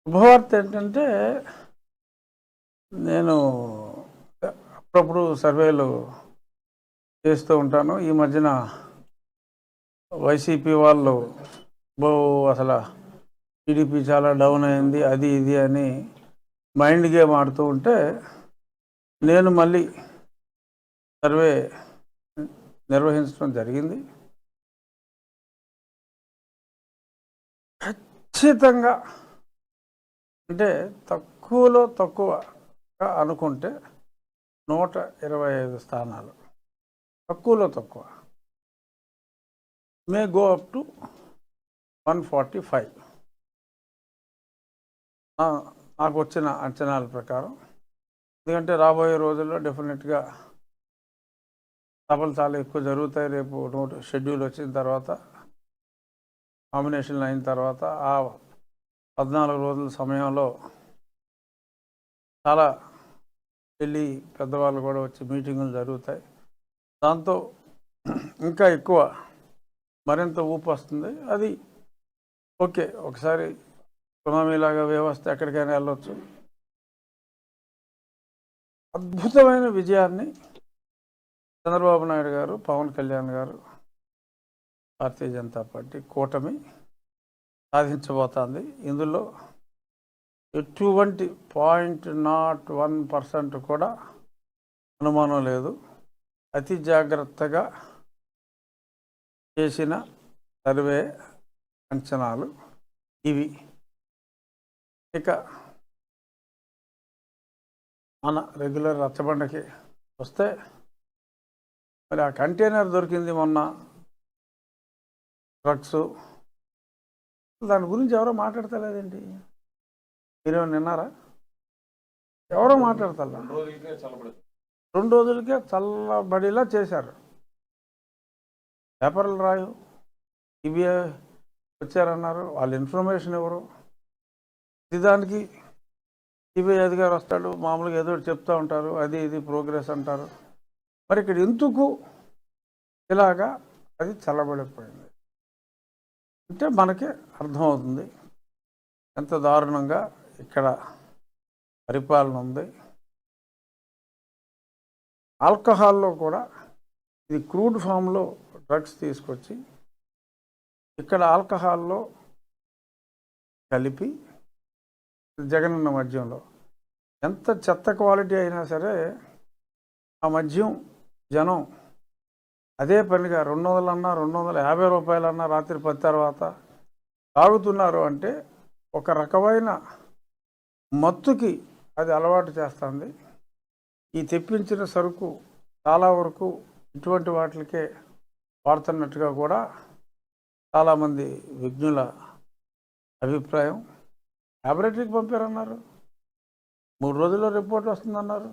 శుభవార్త ఏంటంటే నేను అప్పుడప్పుడు సర్వేలు చేస్తూ ఉంటాను. ఈ మధ్యన వైసీపీ వాళ్ళు అసలు టీడీపీ చాలా డౌన్ అయింది, అది ఇది అని మైండ్ గేమ్ ఆడుతూ ఉంటే నేను మళ్ళీ సర్వే నిర్వహించడం జరిగింది. ఖచ్చితంగా అంటే తక్కువలో తక్కువగా అనుకుంటే 125 స్థానాలు, తక్కువలో తక్కువ మే గో అప్ టు 145 నాకు వచ్చిన అంచనాల ప్రకారం. ఎందుకంటే రాబోయే రోజుల్లో డెఫినెట్గా సభలు చాలా ఎక్కువ జరుగుతాయి. రేపు షెడ్యూల్ వచ్చిన తర్వాత, నామినేషన్లు అయిన తర్వాత ఆ 14 రోజుల సమయంలో చాలా ఢిల్లీ పెద్దవాళ్ళు కూడా వచ్చి మీటింగులు జరుగుతాయి. దాంతో ఇంకా ఎక్కువ మరింత ఊపు వస్తుంది. అది ఓకే, ఒకసారి సునామీలాగా వ్యవస్థ ఎక్కడికైనా వెళ్ళొచ్చు. అద్భుతమైన విజయాన్ని చంద్రబాబు నాయుడు గారు, పవన్ కళ్యాణ్ గారు, భారతీయ జనతా పార్టీ కూటమి సాధించబోతోంది. ఇందులో ఎటువంటి 0.01% కూడా అనుమానం లేదు. అతి జాగ్రత్తగా చేసిన సర్వే అంచనాలు ఇవి. ఇక మన రెగ్యులర్ రచ్చబండకి వస్తే, మరి ఆ కంటైనర్ దొరికింది మొన్న, డ్రగ్స్, దాని గురించి ఎవరో మాట్లాడతలేదండి. మీరేమో నిన్నారా? ఎవరో మాట్లాడతల్లా. 2 రోజులకే చల్లబడిలా చేశారు. పేపర్లు రాయు, సిబిఐ వచ్చారన్నారు, వాళ్ళ ఇన్ఫర్మేషన్ ఎవరు? దానికి సిబిఐ అధికారి వస్తాడు, మామూలుగా ఏదో చెప్తూ ఉంటారు, అది ఇది ప్రోగ్రెస్ అంటారు. మరి ఇక్కడ ఎందుకు ఇలాగా అది చల్లబడిపోయింది అంటే మనకి అర్థమవుతుంది ఎంత దారుణంగా ఇక్కడ పరిపాలన ఉంది. ఆల్కహాల్లో కూడా ఇది క్రూడ్ ఫామ్లో డ్రగ్స్ తీసుకొచ్చి ఇక్కడ ఆల్కహాల్లో కలిపి జగనన్న మద్యంలో ఎంత చెత్త క్వాలిటీ అయినా సరే ఆ మద్యం జనం అదే పనిగా 200 అన్నా 250 రూపాయలన్నా రాత్రి 10 తర్వాత తాగుతున్నారు. అంటే ఒక రకమైన మత్తుకి అది అలవాటు చేస్తుంది. ఈ తెప్పించిన సరుకు చాలా వరకు ఇటువంటి వాటికే వాడుతున్నట్టుగా కూడా చాలామంది విజ్ఞుల అభిప్రాయం. ల్యాబొరేటరీకి పంపారన్నారు, 3 రోజుల్లో రిపోర్ట్ వస్తుందన్నారు.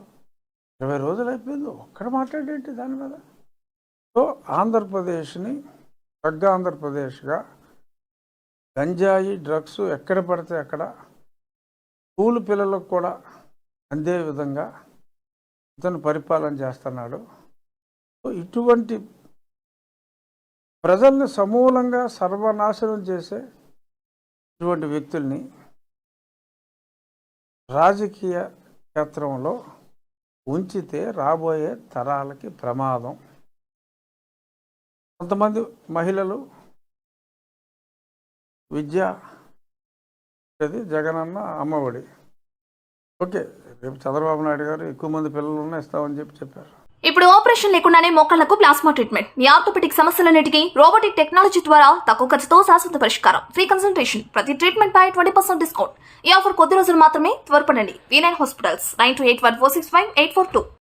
20 రోజులు అయిపోయింది, ఒక్కడ మాట్లాడేంటి దాని మీద? సో ఆంధ్రప్రదేశ్ని డ్రగ్ ఆంధ్రప్రదేశ్గా, గంజాయి డ్రగ్స్ ఎక్కడ పడితే అక్కడ స్కూల్ పిల్లలకు కూడా అందే విధంగా ఇతను పరిపాలన చేస్తున్నాడు. సో ఇటువంటి ప్రజల్ని సమూలంగా సర్వనాశనం చేసే ఇటువంటి వ్యక్తుల్ని రాజకీయ క్షేత్రంలో ఉంచితే రాబోయే తరాలకి ప్రమాదం. కొంతమంది మహిళలు విద్య, జగనన్న అమ్మఒడి, ఓకే, రేపు చంద్రబాబు నాయుడు గారు ఎక్కువ మంది పిల్లలు ఇస్తామని చెప్పారు. ఇప్పుడు ఆపరేషన్ లేకుండానే మోకాళ్లకు ప్లాస్మా ట్రీట్మెంట్, మీ ఆర్థోపెడిక్ సమస్యలన్నిటికీ రోబోటిక్ టెక్నాలజీ ద్వారా తక్కువ ఖర్చుతో శాశ్వత పరిష్కారం. ఫ్రీ కన్సల్టేషన్, ప్రతి ట్రీట్మెంట్ పై 20% డిస్కౌంట్. ఈ ఆఫర్ కొద్ది రోజులు మాత్రమే, త్వరపడండి. V9 hospitals 9281465842.